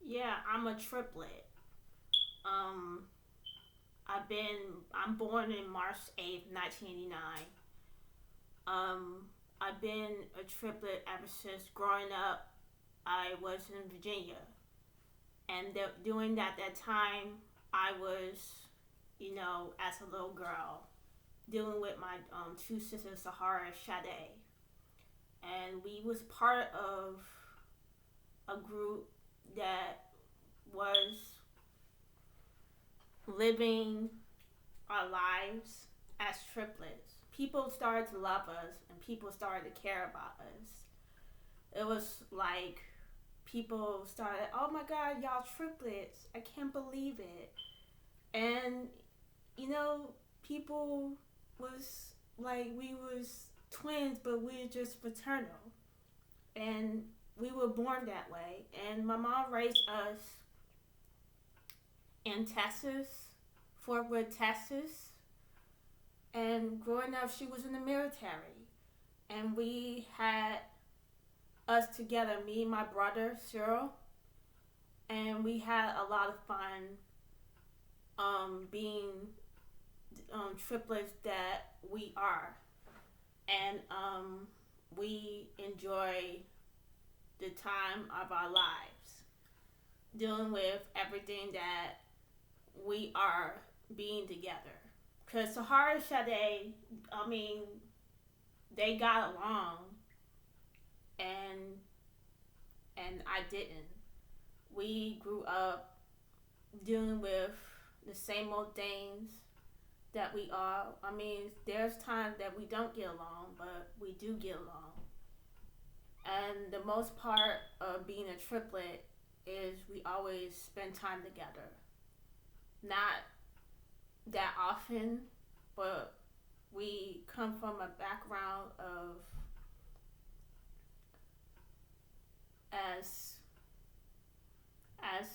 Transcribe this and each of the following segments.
Yeah, I'm a triplet. Um, I'm born in March 8th, 1989. Um, I've been a triplet ever since growing up. I was in Virginia, and during that time, I was, as a little girl, dealing with my two sisters, Sahara and Sade, and we was part of a group that was living our lives as triplets. People started to love us and people started to care about us. It was like people started, oh my God, y'all triplets. I can't believe it. And, you know, people was like, we was twins, but we were just fraternal. And we were born that way. And my mom raised us in Texas, Fort Worth, Texas. And growing up, she was in the military. And we had us together, me and my brother, Cyril. And we had a lot of fun being triplets that we are. And we enjoy the time of our lives, dealing with everything that we are being together. Because Sahara and Sade, I mean, they got along, and I didn't. We grew up dealing with the same old things that we are. I mean, there's times that we don't get along, but we do get along. And the most part of being a triplet is we always spend time together. Not that often, but we come from a background of as as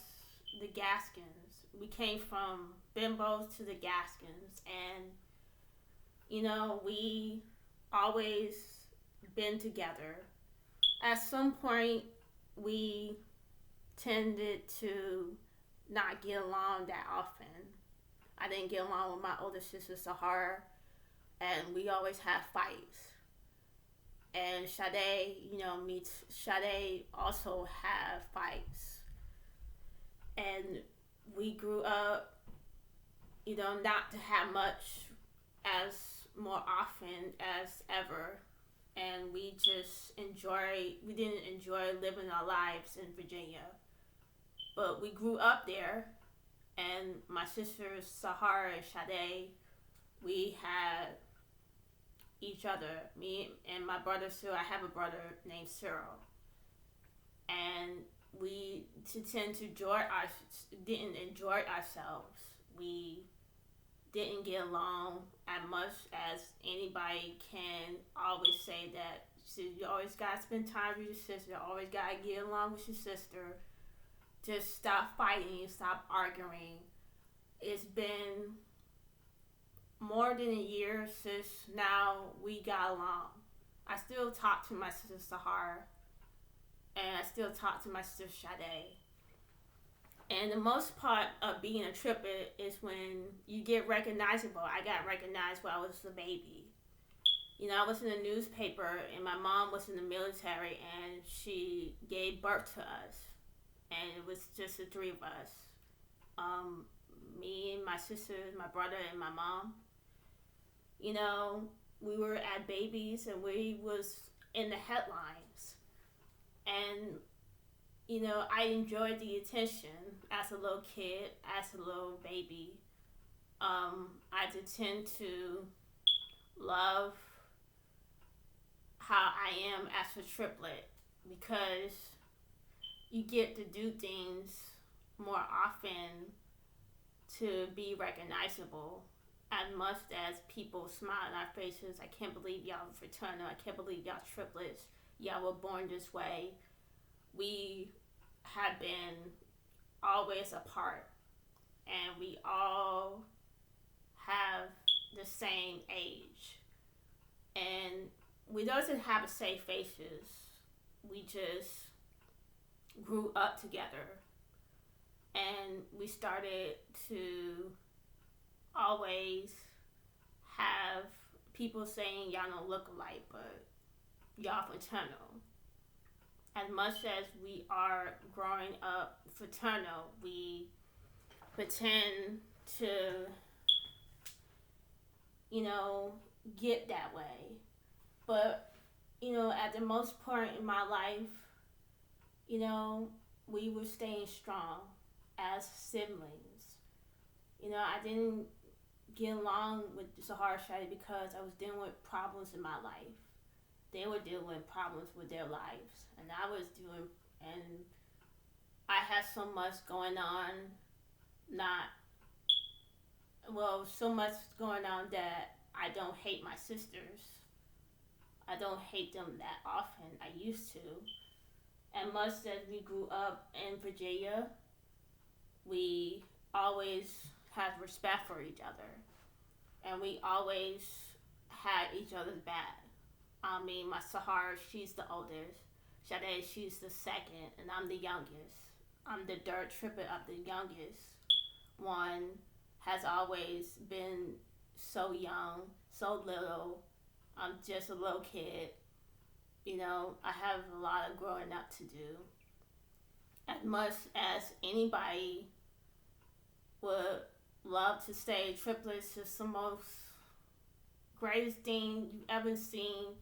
the Gaskins. We came from Bimbos to the Gaskins, and we always been together. At some point, we tended to not get along that often. I didn't get along with my older sister Sahara, and we always had fights. And Sade, Sade also had fights. And we grew up, not to have much as more often as ever. And we didn't enjoy living our lives in Virginia. But we grew up there, and my sisters, Sahara and Sade, we had each other. Me and my brother Cyril, I have a brother named Cyril. And we tend to didn't enjoy ourselves. We didn't get along as much as anybody can always say that. So you always gotta spend time with your sister. You always gotta get along with your sister. Just stop fighting. Stop arguing. It's been more than a year since now we got along. I still talk to my sister Sahara, and I still talk to my sister Sade. And the most part of being a triplet is when you get recognizable. I got recognized when I was a baby. I was in the newspaper, and my mom was in the military, and she gave birth to us. And it was just the three of us. Me and my sister, my brother, and my mom. We were at babies, and we was in the headlines. And I enjoyed the attention as a little kid, as a little baby. I did tend to love how I am as a triplet because you get to do things more often to be recognizable. As much as people smile in our faces, I can't believe y'all are fraternal. I can't believe y'all triplets. Y'all were born this way. We have been always apart, and we all have the same age, and we doesn't have the same faces. We just grew up together, And we started to always have people saying y'all don't look alike, but y'all fraternal. As much as we are growing up fraternal, we pretend to, you know, get that way. But, at the most part in my life, you know, we were staying strong as siblings. I didn't get along with Sahara Shadi because I was dealing with problems in my life. They were dealing with problems with their lives, and and I had so much going on, not, so much going on that I don't hate my sisters. I don't hate them that often. I used to. And much as we grew up in Virginia, we always had respect for each other. And we always had each other's back. I mean, my Sahara, she's the oldest. Sade, she's the second, and I'm the youngest. I'm the third triplet of the youngest. One has always been so young, so little. I'm just a little kid. I have a lot of growing up to do. As much as anybody would love to say triplets is the most greatest thing you've ever seen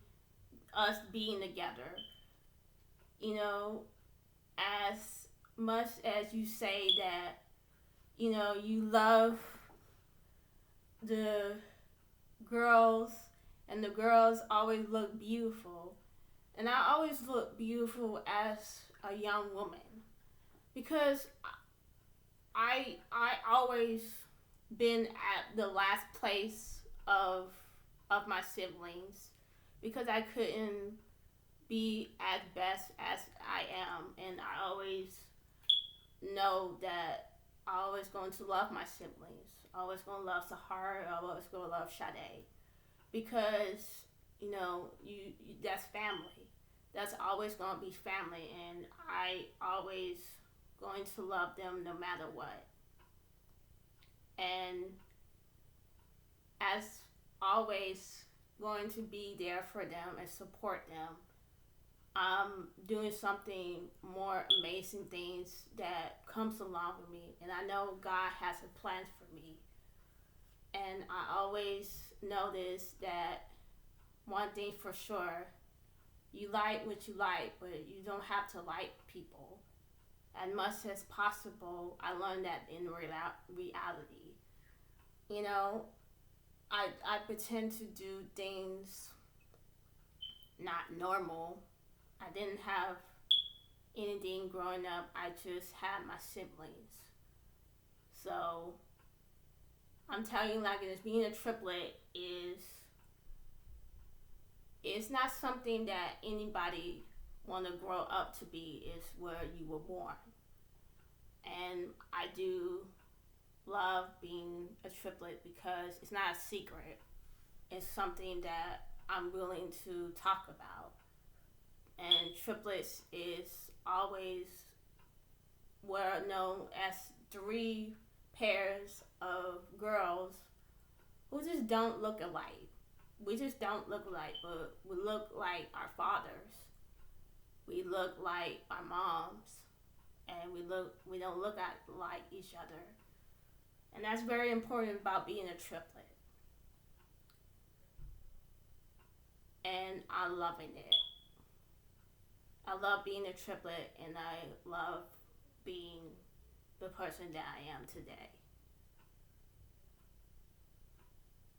us being together. As much as you say that, you love the girls and the girls always look beautiful. And I always look beautiful as a young woman because I always been at the last place of my siblings because I couldn't be as best as I am, and I always know that I always going to love my siblings. I always going to love Sahara. I always going to love Sade because you that's family. That's always going to be family, and I always going to love them no matter what. And as always going to be there for them and support them. I'm doing something more amazing things that comes along with me, and I know God has a plan for me. And I always notice that one thing for sure, you like what you like, but you don't have to like people. As much as possible, I learned that in reality. You know, I pretend to do things not normal. I didn't have anything growing up. I just had my siblings. So I'm telling you, like, this being a triplet is not something that anybody want to grow up to be. Is where you were born. And I do love being a triplet because it's not a secret. It's something that I'm willing to talk about. And triplets is always were known as three pairs of girls who just don't look alike. We just don't look alike, but we look like our fathers. We look like our moms, and we don't look like each other. And that's very important about being a triplet. And I'm loving it. I love being a triplet, and I love being the person that I am today.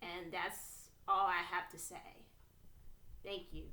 And that's all I have to say. Thank you.